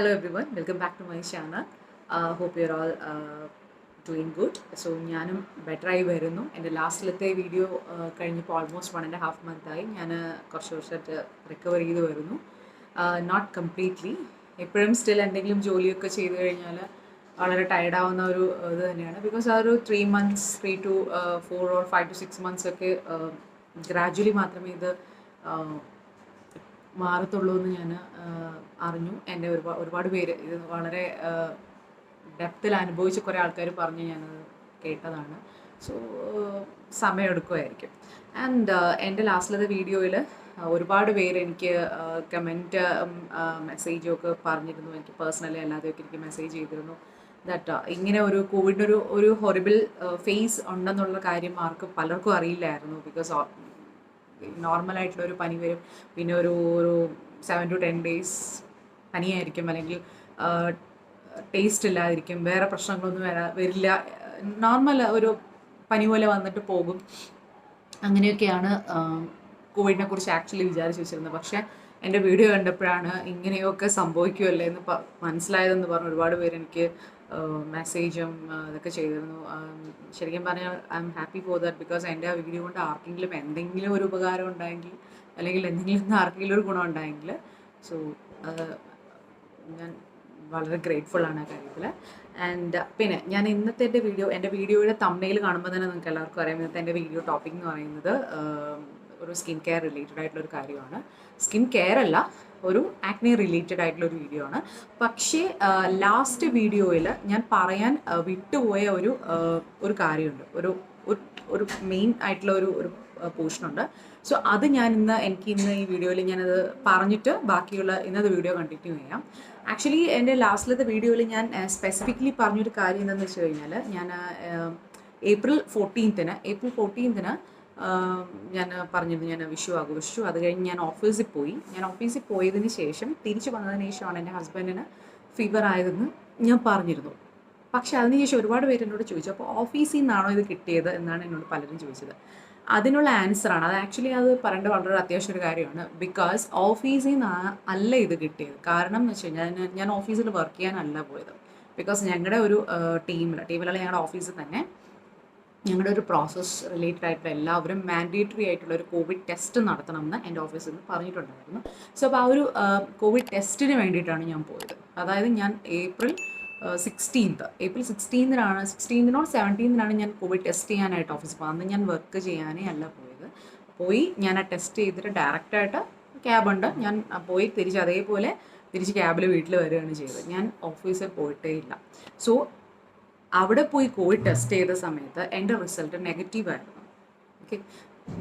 Hello everyone, welcome back to my channel. Hope you're all doing good. So ഞാനും better ആയി വരുന്നു. എൻ്റെ ലാസ്റ്റിലത്തെ video കഴിഞ്ഞപ്പോൾ ഓൾമോസ്റ്റ് 1.5 month ആയി. ഞാൻ കുറച്ച് വർഷമായിട്ട് റിക്കവർ ചെയ്ത് വരുന്നു. നോട്ട് കംപ്ലീറ്റ്ലി, എപ്പോഴും സ്റ്റിൽ എന്തെങ്കിലും ജോലിയൊക്കെ ചെയ്ത് കഴിഞ്ഞാൽ വളരെ ടയർഡാവുന്ന ഒരു ഇത് തന്നെയാണ്. ബിക്കോസ് ആ ഒരു 3 months 3 to 4 or 5 to 6 months ഒക്കെ ഗ്രാജുവലി മാത്രമേ ഇത് മാറത്തുള്ളൂ എന്ന് ഞാൻ അറിഞ്ഞു. എൻ്റെ ഒരുപാട് പേര് ഇത് വളരെ ഡെപ്തിൽ അനുഭവിച്ച കുറേ ആൾക്കാർ പറഞ്ഞ് ഞാനത് കേട്ടതാണ്. സോ സമയമെടുക്കുമായിരിക്കും. ആൻഡ് എൻ്റെ ലാസ്റ്റിലത്തെ വീഡിയോയിൽ ഒരുപാട് പേര് എനിക്ക് കമൻറ്റ് മെസ്സേജും ഒക്കെ പറഞ്ഞിരുന്നു. എനിക്ക് പേഴ്സണലി അല്ലാതെയൊക്കെ എനിക്ക് മെസ്സേജ് ചെയ്തിരുന്നു ദാറ്റ് ഇങ്ങനെ ഒരു കോവിഡിൻ്റെ ഒരു ഹൊറിബിൾ ഫേസ് ഉണ്ടെന്നുള്ള കാര്യം പലർക്കും അറിയില്ലായിരുന്നു. ബിക്കോസ് നോർമലായിട്ടുള്ളൊരു പനി വരും, പിന്നെ ഒരു 7 to 10 days പനിയായിരിക്കും, അല്ലെങ്കിൽ ടേസ്റ്റ് ഇല്ലാതിരിക്കും, വേറെ പ്രശ്നങ്ങളൊന്നും വരില്ല, നോർമൽ ഒരു പനി പോലെ വന്നിട്ട് പോകും. അങ്ങനെയൊക്കെയാണ് കോവിഡിനെ കുറിച്ച് ആക്ച്വലി വിചാരിച്ച് വെച്ചിരുന്നത്. പക്ഷേ എൻ്റെ വീഡിയോ കണ്ടപ്പോഴാണ് ഇങ്ങനെയൊക്കെ സംഭവിക്കുമല്ലേ എന്ന് മനസ്സിലായതെന്ന് പറഞ്ഞ് ഒരുപാട് പേര് എനിക്ക് മെസ്സേജും ഇതൊക്കെ ചെയ്തിരുന്നു. ശരിക്കും പറഞ്ഞാൽ I am happy for that. Because എൻ്റെ ആ വീഡിയോ കൊണ്ട് ആർക്കെങ്കിലും എന്തെങ്കിലും ഒരു ഉപകാരം ഉണ്ടായെങ്കിൽ, അല്ലെങ്കിൽ എന്തെങ്കിലും ആർക്കെങ്കിലും ഒരു ഗുണം ഉണ്ടായെങ്കിൽ, സോ ഞാൻ വളരെ ഗ്രേറ്റ്ഫുള്ളാണ് ആ കാര്യത്തിൽ. ആൻഡ് പിന്നെ ഞാൻ ഇന്നത്തെ എൻ്റെ വീഡിയോയുടെ തംബ്നെയിൽ കാണുമ്പോൾ തന്നെ നിങ്ങൾക്ക് എല്ലാവർക്കും അറിയാം, ഇന്നത്തെ എൻ്റെ വീഡിയോ ടോപ്പിക് എന്ന് പറയുന്നത് ഒരു സ്കിൻ കെയർ റിലേറ്റഡ് ആയിട്ടുള്ളൊരു കാര്യമാണ്. സ്കിൻ കെയർ അല്ല, ഒരു ആക്നെ റിലേറ്റഡ് ആയിട്ടുള്ളൊരു വീഡിയോ ആണ്. പക്ഷേ ലാസ്റ്റ് വീഡിയോയിൽ ഞാൻ പറയാൻ വിട്ടുപോയ ഒരു കാര്യമുണ്ട്, ഒരു മെയിൻ ആയിട്ടുള്ള ഒരു പോർഷനുണ്ട്. സോ അത് ഞാൻ എനിക്ക് ഇന്ന് ഈ വീഡിയോയിൽ ഞാനത് പറഞ്ഞിട്ട് ബാക്കിയുള്ള ഇന്നത്തെ വീഡിയോ കണ്ടിന്യൂ ചെയ്യാം. ആക്ച്വലി എൻ്റെ ലാസ്റ്റിലത്തെ വീഡിയോയിൽ ഞാൻ സ്പെസിഫിക്കലി പറഞ്ഞൊരു കാര്യം എന്താണെന്ന് വെച്ച് കഴിഞ്ഞാൽ, ഞാൻ ഏപ്രിൽ 14th ഞാൻ പറഞ്ഞിരുന്നു ഞാൻ വിഷു ആഘോഷിച്ചു. അത് കഴിഞ്ഞ് ഞാൻ ഓഫീസിൽ പോയതിന് ശേഷം തിരിച്ചു വന്നതിന് ശേഷമാണ് എൻ്റെ ഹസ്ബൻഡിന് ഫീവർ ആയതെന്ന് ഞാൻ പറഞ്ഞിരുന്നു. പക്ഷേ അതിനുശേഷം ഒരുപാട് പേര് എന്നോട് ചോദിച്ചു, അപ്പോൾ ഓഫീസിൽ നിന്നാണോ ഇത് കിട്ടിയത് എന്നാണ് എന്നോട് പലരും ചോദിച്ചത്. അതിനുള്ള ആൻസറാണ് അത്. ആക്ച്വലി അത് പറയേണ്ടത് വളരെ അത്യാവശ്യം ഒരു കാര്യമാണ്. ബിക്കോസ് ഓഫീസിൽ നിന്ന് അല്ല ഇത് കിട്ടിയത്. കാരണം എന്ന് വെച്ച് കഴിഞ്ഞാൽ ഞാൻ ഓഫീസിൽ വർക്ക് ചെയ്യാനല്ല പോയത്. ബിക്കോസ് ഞങ്ങളുടെ ഒരു ടീമിലുള്ള ഞങ്ങളുടെ ഓഫീസിൽ തന്നെ ഞങ്ങളുടെ ഒരു പ്രോസസ്സ് റിലേറ്റഡ് ആയിട്ടുള്ള എല്ലാവരും മാൻഡേറ്ററി ആയിട്ടുള്ള ഒരു കോവിഡ് ടെസ്റ്റ് നടത്തണമെന്ന് എൻ്റെ ഓഫീസിൽ നിന്ന് പറഞ്ഞിട്ടുണ്ടായിരുന്നു. സോ അപ്പോൾ ആ ഒരു കോവിഡ് ടെസ്റ്റിന് വേണ്ടിയിട്ടാണ് ഞാൻ പോയത്. അതായത് ഞാൻ ഏപ്രിൽ 16th or 17th ഞാൻ കോവിഡ് ടെസ്റ്റ് ചെയ്യാനായിട്ട് ഓഫീസിൽ പോകുന്നത്. അന്ന് ഞാൻ വർക്ക് ചെയ്യാനേ അല്ല പോയി ഞാൻ ആ ടെസ്റ്റ് ചെയ്തിട്ട് ഡയറക്റ്റായിട്ട് ക്യാബുണ്ട്, ഞാൻ പോയി തിരിച്ച് ക്യാബിൽ വീട്ടിൽ വരികയാണ് ചെയ്തത്. ഞാൻ ഓഫീസിൽ പോയിട്ടേ ഇല്ല. സോ അവിടെ പോയി കോവിഡ് ടെസ്റ്റ് ചെയ്ത സമയത്ത് എൻ്റെ റിസൾട്ട് നെഗറ്റീവായിരുന്നു. ഓക്കെ,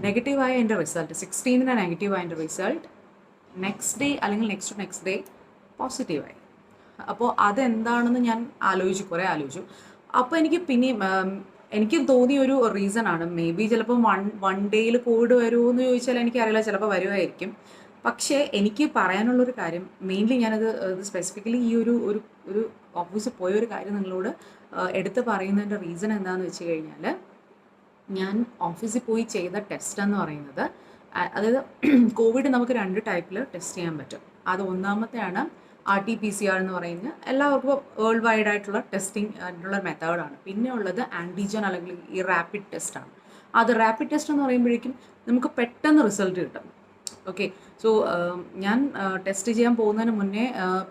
നെഗറ്റീവായ എൻ്റെ റിസൾട്ട് 16th നെഗറ്റീവായ എൻ്റെ റിസൾട്ട് നെക്സ്റ്റ് ഡേ അല്ലെങ്കിൽ നെക്സ്റ്റ് ഡേ പോസിറ്റീവായി. അപ്പോൾ അതെന്താണെന്ന് ഞാൻ കുറേ ആലോചിച്ചു. അപ്പോൾ എനിക്ക് തോന്നിയ ഒരു റീസണാണ്, മേ ബി ചിലപ്പോൾ വൺ ഡേയിൽ കോവിഡ് വരുമോ എന്ന് ചോദിച്ചാൽ എനിക്കറിയില്ല, ചിലപ്പോൾ വരുമായിരിക്കും. പക്ഷേ എനിക്ക് പറയാനുള്ളൊരു കാര്യം, മെയിൻലി ഞാനത് സ്പെസിഫിക്കലി ഈ ഒരു ഓഫീസിൽ പോയൊരു കാര്യം നിങ്ങളോട് എടുത്ത് പറയുന്നതിൻ്റെ റീസൺ എന്താണെന്ന് വെച്ച് കഴിഞ്ഞാൽ, ഞാൻ ഓഫീസിൽ പോയി ചെയ്ത ടെസ്റ്റ് എന്ന് പറയുന്നത്, അതായത് കോവിഡ് നമുക്ക് 2 ടൈപ്പിൽ ടെസ്റ്റ് ചെയ്യാൻ പറ്റും. അത് ഒന്നാമത്തെയാണ് RT-PCR എന്ന് പറയുന്നത്, എല്ലാവർക്കും വേൾഡ് വൈഡ് ആയിട്ടുള്ള ടെസ്റ്റിംഗ് ആയിട്ടുള്ള മെത്തേഡാണ്. പിന്നെ ഉള്ളത് ആൻറ്റിജൻ അല്ലെങ്കിൽ ഈ റാപ്പിഡ് ടെസ്റ്റാണ്. അത് റാപ്പിഡ് ടെസ്റ്റ് എന്ന് പറയുമ്പോഴേക്കും നമുക്ക് പെട്ടെന്ന് റിസൾട്ട് കിട്ടും. ഓക്കെ, സോ ഞാൻ ടെസ്റ്റ് ചെയ്യാൻ പോകുന്നതിന് മുന്നേ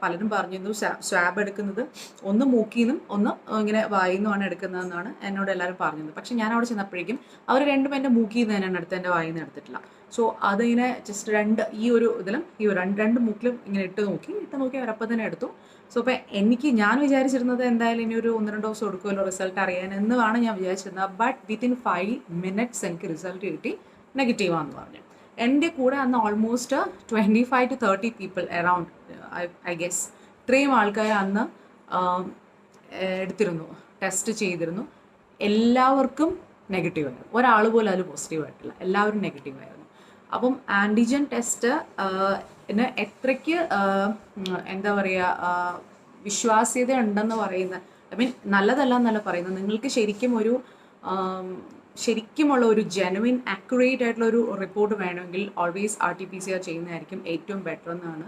പലരും പറഞ്ഞിരുന്നു സ്വാബ് എടുക്കുന്നത് ഒന്ന് മൂക്കിന്നും ഒന്ന് ഇങ്ങനെ വായിന്നുമാണ് എടുക്കുന്നതെന്നാണ് എന്നോട് എല്ലാവരും പറഞ്ഞത്. പക്ഷേ ഞാൻ അവിടെ ചെന്നപ്പോഴേക്കും അവർ രണ്ടും എൻ്റെ മൂക്കിൽ നിന്ന് തന്നെയാണ് എടുത്തത്, എൻ്റെ വായിൽ നിന്ന് എടുത്തിട്ടില്ല. സോ അതിങ്ങനെ ജസ്റ്റ് ഈ ഒരു രണ്ട് മൂക്കിലും ഇങ്ങനെ ഇട്ട് നോക്കി അവരപ്പം തന്നെ എടുത്തു. സോ അപ്പോൾ ഞാൻ വിചാരിച്ചിരുന്നത് എന്തായാലും ഇനി ഒരു 1-2 ദിവസം എടുക്കുമല്ലോ റിസൾട്ട് അറിയാൻ എന്നാണ് ഞാൻ വിചാരിച്ചിരുന്നത്. ബട്ട് വിത്തിൻ 5 minutes എനിക്ക് റിസൾട്ട് കിട്ടി, നെഗറ്റീവാണെന്ന് പറഞ്ഞു. എൻ്റെ കൂടെ അന്ന് almost 25 to 30 people around, I guess ഇത്രയും ആൾക്കാർ അന്ന് ടെസ്റ്റ് ചെയ്തിരുന്നു. എല്ലാവർക്കും നെഗറ്റീവായിരുന്നു, ഒരാൾ പോലും അതിൽ പോസിറ്റീവായിട്ടില്ല, എല്ലാവരും നെഗറ്റീവായിരുന്നു. അപ്പം ആൻറ്റിജൻ ടെസ്റ്റ് എത്രയ്ക്ക് എന്താ പറയുക വിശ്വാസ്യത ഉണ്ടെന്ന് പറയുന്ന, ഐ മീൻ നല്ലതല്ല എന്നല്ല പറയുന്നത്, നിങ്ങൾക്ക് ശരിക്കുമുള്ള ഒരു ജെനുവിൻ ആക്യുറേറ്റ് ആയിട്ടുള്ള ഒരു റിപ്പോർട്ട് വേണമെങ്കിൽ ഓൾവേസ് RT-PCR ചെയ്യുന്നതായിരിക്കും ഏറ്റവും ബെറ്റർ എന്നാണ്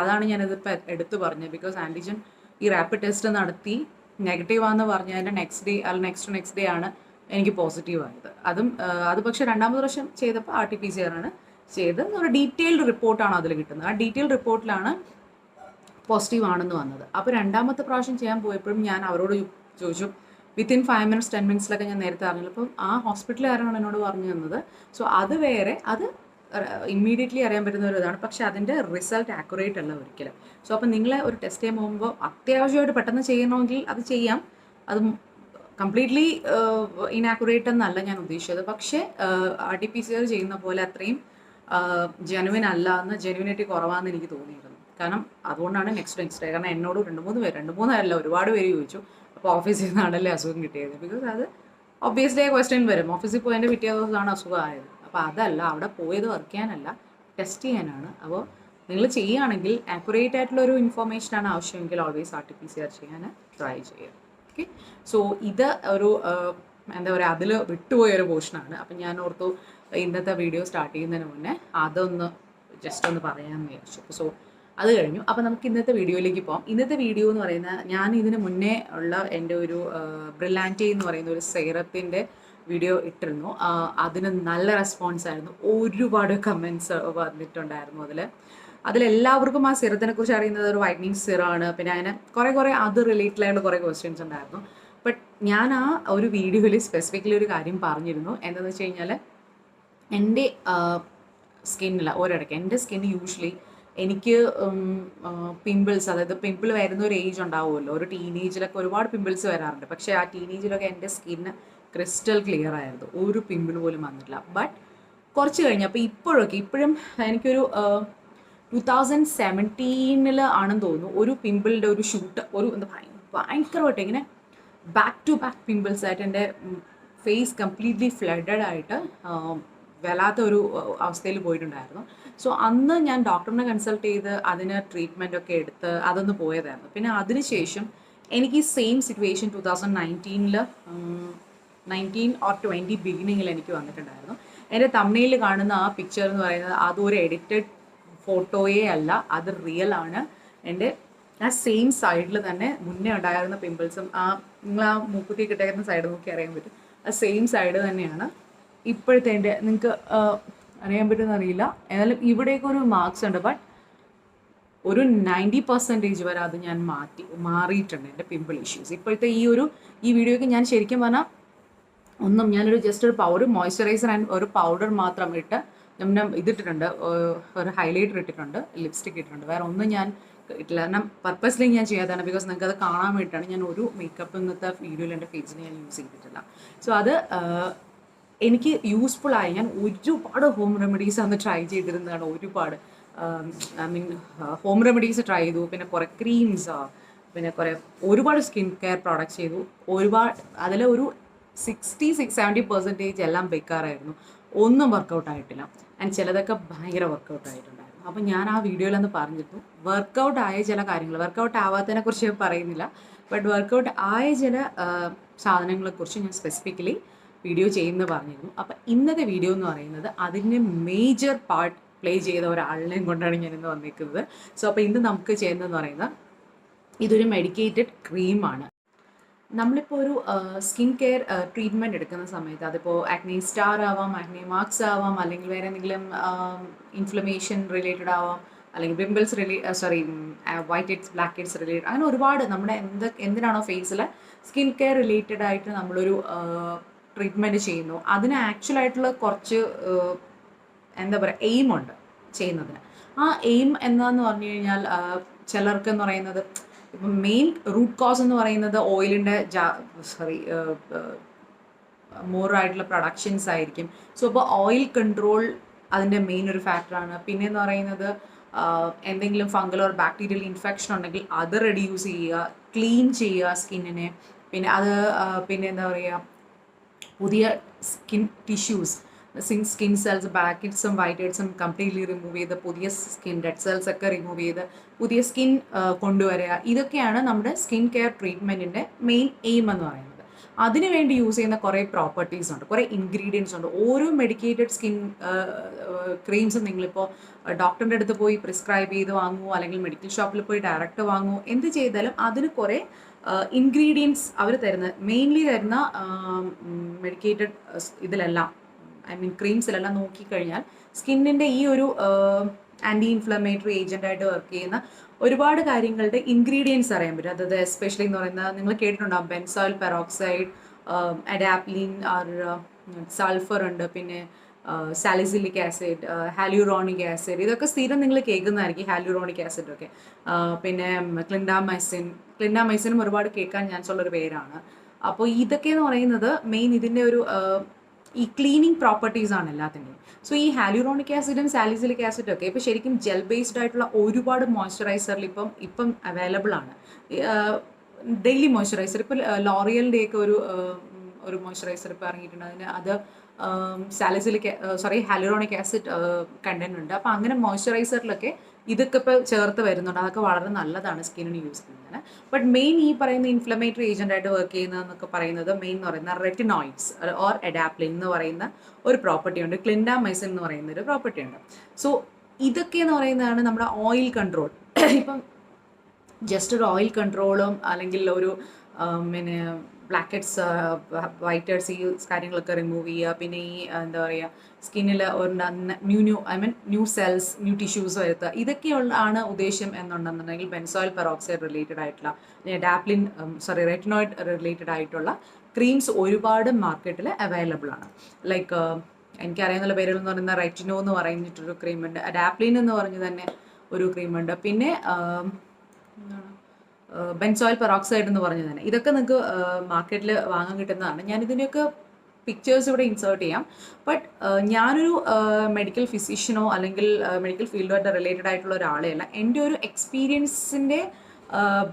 അതാണ് ഞാനിതിപ്പോൾ എടുത്തു പറഞ്ഞത്. ബിക്കോസ് ആൻറ്റിജൻ ഈ റാപ്പിഡ് ടെസ്റ്റ് നടത്തി നെഗറ്റീവാണെന്ന് പറഞ്ഞതിൻ്റെ നെക്സ്റ്റ് ഡേ ആണ് എനിക്ക് പോസിറ്റീവ് ആയത്. അത് പക്ഷേ രണ്ടാമത് പ്രാവശ്യം ചെയ്തപ്പോൾ RT-PCR ആണ് ചെയ്ത് ഒരു ഡീറ്റെയിൽഡ് റിപ്പോർട്ടാണ് അതിൽ കിട്ടുന്നത്. ആ ഡീറ്റെയിൽഡ് റിപ്പോർട്ടിലാണ് പോസിറ്റീവ് ആണെന്ന് വന്നത്. അപ്പോൾ രണ്ടാമത്തെ പ്രാവശ്യം ചെയ്യാൻ പോയപ്പോഴും ഞാൻ അവരോട് ചോദിച്ചു, വിത്തിൻ 5 minutes 10 minutes ഞാൻ നേരത്തെ അറിഞ്ഞില്ല. അപ്പം ആ ഹോസ്പിറ്റലുകാരാണ് എന്നോട് പറഞ്ഞു തന്നത്. സോ അത് വേറെ, അത് ഇമ്മീഡിയറ്റ്ലി അറിയാൻ പറ്റുന്ന ഒരു ഇതാണ്. പക്ഷേ അതിൻ്റെ റിസൾട്ട് ആക്യുറേറ്റ് അല്ല ഒരിക്കലും. സോ അപ്പം നിങ്ങളെ ഒരു ടെസ്റ്റ് ചെയ്യാൻ പോകുമ്പോൾ അത്യാവശ്യമായിട്ട് പെട്ടെന്ന് ചെയ്യണമെങ്കിൽ അത് ചെയ്യാം. അത് കംപ്ലീറ്റ്ലി ഇനാക്യുറേറ്റ് എന്നല്ല ഞാൻ ഉദ്ദേശിച്ചത്. പക്ഷേ RT-PCR ചെയ്യുന്ന പോലെ അത്രയും ജെനുവിൻ അല്ല എന്ന്, ജെനുവിനിറ്റി കുറവാണെന്ന് എനിക്ക് തോന്നിയിരുന്നു. കാരണം അതുകൊണ്ടാണ് നെക്സ്റ്റ് ഡേ. കാരണം എന്നോട് 2-3 പേരല്ല, ഒരുപാട് പേര് ചോദിച്ചു, അപ്പോൾ ഓഫീസിൽ നിന്നാണല്ലേ അസുഖം കിട്ടിയത്. ബിക്കോസ് അത് ഒബ്വിയസ്ലി ക്വസ്റ്റ്യൻ വരും, ഓഫീസിൽ പോയതിൻ്റെ പിറ്റേ ദിവസമാണ് അസുഖം ആയത്. അപ്പോൾ അതല്ല, അവിടെ പോയത് വർക്ക് ചെയ്യാനല്ല, ടെസ്റ്റ് ചെയ്യാനാണ്. അപ്പോൾ നിങ്ങൾ ചെയ്യുകയാണെങ്കിൽ ആക്യുറേറ്റ് ആയിട്ടുള്ളൊരു ഇൻഫോർമേഷനാണ് ആവശ്യമെങ്കിൽ ഓൾവേസ് RT-PCR ചെയ്യാൻ ട്രൈ ചെയ്യുക. ഓക്കെ, സോ ഇത് ഒരു എന്താ പറയുക, അതിൽ വിട്ടുപോയൊരു പോർഷനാണ്. അപ്പം ഞാൻ ഓർത്തു ഇന്നത്തെ വീഡിയോ സ്റ്റാർട്ട് ചെയ്യുന്നതിന് മുന്നേ അതൊന്ന് ജസ്റ്റ് ഒന്ന് പറയാമെന്ന് വിചാരിച്ചു. സോ അത് കഴിഞ്ഞു. അപ്പോൾ നമുക്ക് ഇന്നത്തെ വീഡിയോയിലേക്ക് പോകാം. ഇന്നത്തെ വീഡിയോ എന്ന് പറയുന്നത്, ഞാൻ ഇതിന് മുന്നേ ഉള്ള എൻ്റെ ഒരു ബ്രില്ലാൻറ്റി എന്ന് പറയുന്ന ഒരു സെറത്തിൻ്റെ വീഡിയോ ഇട്ടിരുന്നു. അതിന് നല്ല റെസ്പോൺസ് ആയിരുന്നു. ഒരുപാട് കമൻസ് വന്നിട്ടുണ്ടായിരുന്നു. അതിലെല്ലാവർക്കും ആ സിറത്തിനെ കുറിച്ച് അറിയുന്നത് ഒരു വൈറ്റനിങ് സിറാണ്. പിന്നെ അതിന് കുറേ അത് റിലേറ്റഡ് ആയിട്ടുള്ള കുറേ ക്വസ്റ്റ്യൻസ് ഉണ്ടായിരുന്നു. ബട്ട് ഞാൻ ആ ഒരു വീഡിയോയിൽ സ്പെസിഫിക്കലി ഒരു കാര്യം പറഞ്ഞിരുന്നു. എന്താണെന്ന് വെച്ച് കഴിഞ്ഞാൽ, എൻ്റെ സ്കിന്നിൽ ഒരിടയ്ക്ക് എൻ്റെ സ്കിന്ന് യൂഷ്വലി എനിക്ക് പിമ്പിൾസ്, അതായത് പിമ്പിൾ വരുന്ന ഒരു ഏജ് ഉണ്ടാവുമല്ലോ, ഒരു ടീനേജിലൊക്കെ ഒരുപാട് പിമ്പിൾസ് വരാറുണ്ട്. പക്ഷേ ആ ടീനേജിലൊക്കെ എൻ്റെ സ്കിന്ന് ക്രിസ്റ്റൽ ക്ലിയർ ആയിരുന്നു, ഒരു പിമ്പിൾ പോലും വന്നിട്ടില്ല. ബട്ട് കുറച്ച് കഴിഞ്ഞപ്പോൾ ഇപ്പോഴും എനിക്കൊരു 2017 ആണെന്ന് തോന്നുന്നു, ഒരു പിമ്പിളിൻ്റെ ഒരു ഷൂട്ട്, ഒരു എന്താ ഭയങ്കരമായിട്ട് ഇങ്ങനെ ബാക്ക് ടു ബാക്ക് പിമ്പിൾസ് ആയിട്ട് എൻ്റെ ഫേസ് കംപ്ലീറ്റ്ലി ഫ്ലഡഡ് ആയിട്ട് വല്ലാത്ത ഒരു അവസ്ഥയിൽ പോയിട്ടുണ്ടായിരുന്നു. സോ അന്ന് ഞാൻ ഡോക്ടറിനെ കൺസൾട്ട് ചെയ്ത് അതിന് ട്രീറ്റ്മെൻ്റ് ഒക്കെ എടുത്ത് അതൊന്ന് പോയതായിരുന്നു. പിന്നെ അതിനുശേഷം എനിക്ക് ഈ സെയിം സിറ്റുവേഷൻ 2019 or 20 ബിഗിനിങ്ങിൽ എനിക്ക് വന്നിട്ടുണ്ടായിരുന്നു. എൻ്റെ തംബ്നെയിൽ കാണുന്ന ആ പിക്ചർ എന്ന് പറയുന്നത് അതൊരു എഡിറ്റഡ് ഫോട്ടോയേ അല്ല, അത് റിയൽ ആണ്. എൻ്റെ ആ സെയിം സൈഡിൽ തന്നെ മുന്നേ ഉണ്ടായിരുന്ന പിമ്പിൾസും, നിങ്ങൾ ആ മൂക്കുത്തി കിട്ടുന്ന സൈഡ് നോക്കി അറിയാൻ പറ്റും, ആ സെയിം സൈഡ് തന്നെയാണ് ഇപ്പോഴത്തെ എൻ്റെ. നിങ്ങൾക്ക് അറിയാൻ പറ്റുമെന്ന് അറിയില്ല, എന്നാലും ഇവിടേക്ക് ഒരു മാർക്സ് ഉണ്ട്. ബട്ട് ഒരു 90% വരെ അത് ഞാൻ മാറിയിട്ടുണ്ട് എൻ്റെ പിമ്പിൾ ഇഷ്യൂസ്. ഇപ്പോഴത്തെ ഈ വീഡിയോയ്ക്ക് ഞാൻ ശരിക്കും പറഞ്ഞാൽ ഞാനൊരു ജസ്റ്റ് ഒരു മോയ്സ്ചറൈസർ ആൻഡ് ഒരു പൗഡർ മാത്രം ഇട്ട് ഞാൻ ഇതിട്ടിട്ടുണ്ട്, ഒരു ഹൈലൈറ്റർ ഇട്ടിട്ടുണ്ട്, ലിപ്സ്റ്റിക് ഇട്ടിട്ടുണ്ട്. വേറെ ഒന്നും ഞാൻ ഇട്ടില്ല. കാരണം പർപ്പസ്ലി ഞാൻ ചെയ്യാത്തതാണ്. ബിക്കോസ് നിങ്ങൾക്ക് അത് കാണാൻ വേണ്ടിയിട്ടാണ്. ഞാൻ ഒരു മേക്കപ്പ് ഇന്നത്തെ വീഡിയോയിൽ എൻ്റെ ഫേസിൽ ഞാൻ യൂസ് ചെയ്തിട്ടില്ല. സോ അത് എനിക്ക് യൂസ്ഫുള്ളായി. ഞാൻ ഒരുപാട് ഹോം റെമഡീസ് അന്ന് ട്രൈ ചെയ്തിരുന്നതാണ്. ഹോം റെമഡീസ് ട്രൈ ചെയ്തു. പിന്നെ കുറേ ക്രീംസ്, പിന്നെ ഒരുപാട് സ്കിൻ കെയർ പ്രോഡക്റ്റ്സ് ചെയ്തു. അതിലൊരു 60-70% എല്ലാം ബേക്കാറായിരുന്നു. ഒന്നും വർക്കൗട്ട് ആയിട്ടില്ല. ആൻഡ് ചിലതൊക്കെ ഭയങ്കര വർക്കൗട്ട് ആയിട്ടുണ്ടായിരുന്നു. അപ്പം ഞാൻ ആ വീഡിയോയിലൊന്ന് പറഞ്ഞിരുന്നു, വർക്കൗട്ട് ആയ ചില കാര്യങ്ങൾ, വർക്കൗട്ട് ആവാത്തതിനെ കുറിച്ച് പറയുന്നില്ല, ബട്ട് വർക്കൗട്ട് ആയ ചില സാധനങ്ങളെക്കുറിച്ച് ഞാൻ സ്പെസിഫിക്കലി വീഡിയോ ചെയ്യുന്നത് പറഞ്ഞിരുന്നു. അപ്പം ഇന്നത്തെ വീഡിയോ എന്ന് പറയുന്നത് അതിൻ്റെ മേജർ പാർട്ട് പ്ലേ ചെയ്ത ഒരാളിനെയും കൊണ്ടാണ് ഞാൻ ഇന്ന് വന്നിരിക്കുന്നത്. സോ അപ്പോൾ ഇന്ന് നമുക്ക് ചെയ്യുന്നതെന്ന് പറയുന്നത്, ഇതൊരു മെഡിക്കേറ്റഡ് ക്രീമാണ്. നമ്മളിപ്പോൾ ഒരു സ്കിൻ കെയർ ട്രീറ്റ്മെൻറ്റ് എടുക്കുന്ന സമയത്ത്, അതിപ്പോൾ ആക്നെ സ്റ്റാർ ആവാം, ആക്നെ മാർക്സ് ആവാം, അല്ലെങ്കിൽ വേറെ എന്തെങ്കിലും ഇൻഫ്ലമേഷൻ റിലേറ്റഡ് ആവാം, അല്ലെങ്കിൽ pimples white heads, black heads related, അങ്ങനെ ഒരുപാട് നമ്മുടെ എന്തിനാണോ ഫേസിൽ സ്കിൻ കെയർ റിലേറ്റഡ് ആയിട്ട് നമ്മളൊരു ട്രീറ്റ്മെൻറ്റ് ചെയ്യുന്നു, അതിന് ആക്ച്വലായിട്ടുള്ള കുറച്ച് എന്താ പറയുക എയിമുണ്ട് ചെയ്യുന്നതിന്. ആ എയിം എന്താണെന്ന് പറഞ്ഞു കഴിഞ്ഞാൽ, ചിലർക്കെന്ന് പറയുന്നത്, ഇപ്പം മെയിൻ റൂട്ട് കോസ് എന്ന് പറയുന്നത് ഓയിലിൻ്റെ മോറായിട്ടുള്ള പ്രൊഡക്ഷൻസ് ആയിരിക്കും. സോ അപ്പോൾ ഓയിൽ കൺട്രോൾ അതിൻ്റെ മെയിൻ ഒരു ഫാക്ടറാണ്. പിന്നെയെന്ന് പറയുന്നത്, എന്തെങ്കിലും ഫംഗൽ ഓർ ബാക്ടീരിയൽ ഇൻഫെക്ഷൻ ഉണ്ടെങ്കിൽ അത് റെഡ്യൂസ് ചെയ്യുക, ക്ലീൻ ചെയ്യുക സ്കിന്നിനെ. പിന്നെ എന്താ പറയുക, പുതിയ skin tissues, skin cells, black ഹെഡ്സും വൈറ്റ് ഹെഡ്സും കംപ്ലീറ്റ്ലി റിമൂവ് ചെയ്ത് പുതിയ സ്കിൻ ഡെഡ് സെൽസ് ഒക്കെ റിമൂവ് ചെയ്ത് പുതിയ സ്കിൻ കൊണ്ടുവരിക. ഇതൊക്കെയാണ് നമ്മുടെ സ്കിൻ കെയർ ട്രീറ്റ്മെൻറ്റിൻ്റെ മെയിൻ എയിം എന്ന് പറയുന്നത്. അതിന് വേണ്ടി യൂസ് ചെയ്യുന്ന കുറേ പ്രോപ്പർട്ടീസ് ഉണ്ട്, കുറേ ഇൻഗ്രീഡിയൻസ് ഉണ്ട്. ഓരോ മെഡിക്കേറ്റഡ് സ്കിൻ ക്രീംസും നിങ്ങളിപ്പോൾ ഡോക്ടറിൻ്റെ അടുത്ത് പോയി പ്രിസ്ക്രൈബ് ചെയ്ത് വാങ്ങുമോ അല്ലെങ്കിൽ മെഡിക്കൽ ഷോപ്പിൽ പോയി ഡയറക്റ്റ് വാങ്ങുമോ, എന്ത് ചെയ്താലും അതിന് കുറേ ഇൻഗ്രീഡിയൻസ് അവർ തരുന്ന, മെയിൻലി തരുന്ന മെഡിക്കേറ്റഡ് ഇതിലെല്ലാം, ഐ മീൻ ക്രീംസിലെല്ലാം നോക്കിക്കഴിഞ്ഞാൽ സ്കിന്നിൻ്റെ ഈ ഒരു ആൻറ്റി ഇൻഫ്ലമേറ്ററി ഏജൻ്റായിട്ട് വർക്ക് ചെയ്യുന്ന ഒരുപാട് കാര്യങ്ങളുടെ ഇൻഗ്രീഡിയൻസ് അറിയാൻ പറ്റും. അതായത് എസ്പെഷ്യലി എന്ന് പറയുന്നത് നിങ്ങൾ കേട്ടിട്ടുണ്ടാകും, ബെൻസോയിൽ പെറോക്സൈഡ്, അഡാപ്ലിൻ, സൾഫർ ഉണ്ട്, പിന്നെ സാലിസിലിക് ആസിഡ്, ഹാലൂറോണിക് ആസിഡ്, ഇതൊക്കെ സ്ഥിരം നിങ്ങൾ കേൾക്കുന്നതായിരിക്കും, ഹാലൂറോണിക് ആസിഡ് ഒക്കെ. പിന്നെ ക്ലിൻഡാമൈസിനും ഒരുപാട് കേൾക്കാൻ ചാൻസ് ഉള്ളൊരു പേരാണ്. അപ്പോൾ ഇതൊക്കെ എന്ന് പറയുന്നത് മെയിൻ ഇതിൻ്റെ ഒരു ഈ ക്ലീനിങ് പ്രോപ്പർട്ടീസ് ആണ് എല്ലാത്തിൻ്റെയും. സോ ഈ ഹാലൂറോണിക് ആസിഡും സാലിസിലിക് ആസിഡും ഒക്കെ ഇപ്പോൾ ശരിക്കും ജെൽ ബേസ്ഡ് ആയിട്ടുള്ള ഒരുപാട് മോയ്സ്ചറൈസറിൽ ഇപ്പം അവൈലബിൾ ആണ്. ഡെയിലി മോയ്സ്ചറൈസർ ഇപ്പോൾ ലോറിയലിൻ്റെയൊക്കെ ഒരു മോയ്സ്ചറൈസർ ഇപ്പോൾ ഇറങ്ങിയിട്ടുണ്ട്, അതിന് അത് ഹാലൂറോണിക് ആസിഡ് കണ്ടന്റ് ഉണ്ട്. അപ്പോൾ അങ്ങനെ മോയ്സ്ചറൈസറിലൊക്കെ ഇതൊക്കെ ഇപ്പോൾ ചേർത്ത് വരുന്നുണ്ട്. അതൊക്കെ വളരെ നല്ലതാണ് സ്കിന്നിന് യൂസ് ചെയ്യുന്നതിന്. ബട്ട് മെയിൻ ഈ പറയുന്ന ഇൻഫ്ലമേറ്ററി ഏജൻ്റ് ആയിട്ട് വർക്ക് ചെയ്യുന്നതെന്നൊക്കെ പറയുന്നത് മെയിൻ എന്ന് പറയുന്ന റെറ്റിനോയിഡ്സ് ഓർ അഡാപ്ലിൻ എന്ന് പറയുന്ന ഒരു പ്രോപ്പർട്ടി ഉണ്ട്, ക്ലിൻഡാമൈസിൻ എന്ന് പറയുന്ന ഒരു പ്രോപ്പർട്ടി ഉണ്ട്. സോ ഇതൊക്കെ എന്ന് പറയുന്നതാണ് നമ്മുടെ ഓയിൽ കൺട്രോൾ. ഇപ്പം ജസ്റ്റ് ഒരു ഓയിൽ കൺട്രോളും അല്ലെങ്കിൽ ഒരു പിന്നെ ബ്ലാക്ക് ഹെഡ്സ്, വൈറ്റ് ഹെഡ്സ്, ഈ കാര്യങ്ങളൊക്കെ റിമൂവ് ചെയ്യുക, പിന്നെ ഈ എന്താ പറയുക സ്കിന്നിൽ ഒരു ന്യൂ സെൽസ്, ന്യൂ ടിഷ്യൂസ് വരുത്തുക, ഇതൊക്കെയുള്ള ആണ് ഉദ്ദേശം എന്നുണ്ടെന്നുണ്ടെങ്കിൽ ബെൻസോയിൽ പെറോക്സൈഡ് റിലേറ്റഡ് ആയിട്ടുള്ള, റെറ്റിനോയിഡ് റിലേറ്റഡ് ആയിട്ടുള്ള ക്രീംസ് ഒരുപാട് മാർക്കറ്റിൽ അവൈലബിൾ ആണ്. ലൈക്ക് എനിക്കറിയാവുന്ന പേരുകൾ എന്ന് പറയുന്ന റെറ്റിനോ എന്ന് പറഞ്ഞിട്ടൊരു ക്രീമുണ്ട്, അഡാപ്ലിൻ എന്ന് പറഞ്ഞ് തന്നെ ഒരു ക്രീമുണ്ട്, പിന്നെ ബെൻസോയിൽ പെറോക്സൈഡ് എന്ന് പറഞ്ഞ് തന്നെ. ഇതൊക്കെ നിങ്ങൾക്ക് മാർക്കറ്റിൽ വാങ്ങാൻ കിട്ടുന്നതാണ്. ഞാൻ ഇതിൻ്റെയൊക്കെ പിക്ചേഴ്സ് ഇവിടെ ഇൻസേർട്ട് ചെയ്യാം. ബട്ട് ഞാനൊരു മെഡിക്കൽ ഫിസിഷ്യനോ അല്ലെങ്കിൽ മെഡിക്കൽ ഫീൽഡുമായിട്ട് റിലേറ്റഡ് ആയിട്ടുള്ള ഒരാളെ അല്ല, എൻ്റെ ഒരു എക്സ്പീരിയൻസിൻ്റെ